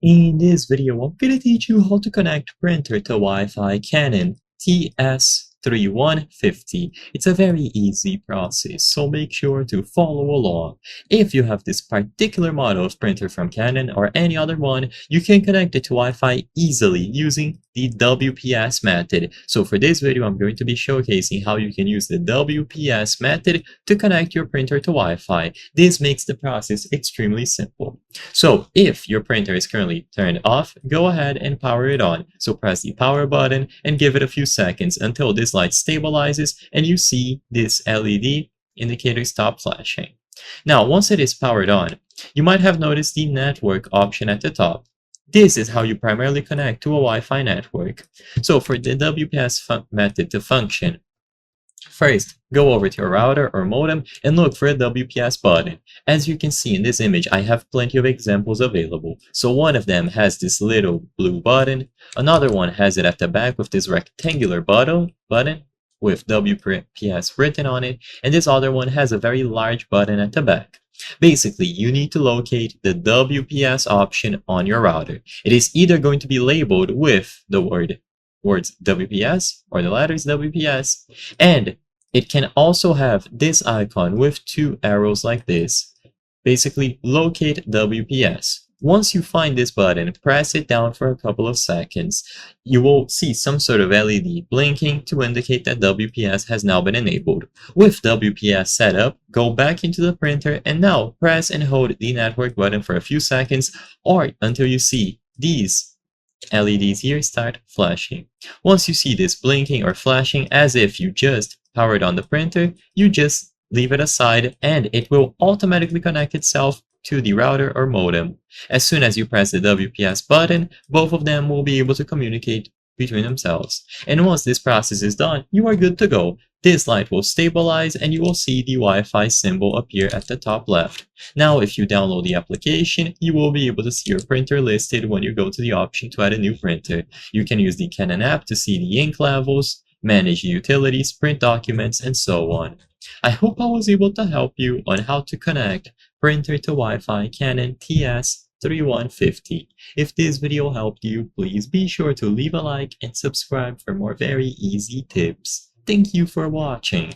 In this video, I'm going to teach you how to connect printer to Wi-Fi Canon TS3150. It's a very easy process, so make sure to follow along. If you have this particular model of printer from Canon or any other one, you can connect it to Wi-Fi easily using the WPS method. So for this video, I'm going to be showcasing how you can use the WPS method to connect your printer to Wi-Fi. This makes the process extremely simple. So if your printer is currently turned off, go ahead and power it on. So press the power button and give it a few seconds until this light stabilizes and you see this LED indicator stop flashing. Now, once it is powered on, you might have noticed the network option at the top. This is how you primarily connect to a Wi-Fi network. So for the WPS method to function, first, go over to your router or modem and look for a WPS button. As you can see in this image, I have plenty of examples available. So one of them has this little blue button, another one has it at the back with this rectangular button with WPS written on it, and this other one has a very large button at the back. Basically, you need to locate the WPS option on your router. It is either going to be labeled with the words WPS or the letters WPS, and it can also have this icon with two arrows like this. Basically, locate WPS. Once you find this button, press it down for a couple of seconds. You will see some sort of LED blinking to indicate that WPS has now been enabled. With WPS set up, go back into the printer and now press and hold the network button for a few seconds or until you see these LEDs here start flashing. Once you see this blinking or flashing as if you just powered on the printer, you just leave it aside and it will automatically connect itself to the router or modem. As soon as you press the WPS button, both of them will be able to communicate between themselves. And once this process is done, you are good to go. This light will stabilize and you will see the Wi-Fi symbol appear at the top left. Now, if you download the application, you will be able to see your printer listed when you go to the option to add a new printer. You can use the Canon app to see the ink levels, manage utilities, print documents, and so on. I hope I was able to help you on how to connect printer to Wi-Fi Canon TS3150. If this video helped you, please be sure to leave a like and subscribe for more very easy tips. Thank you for watching.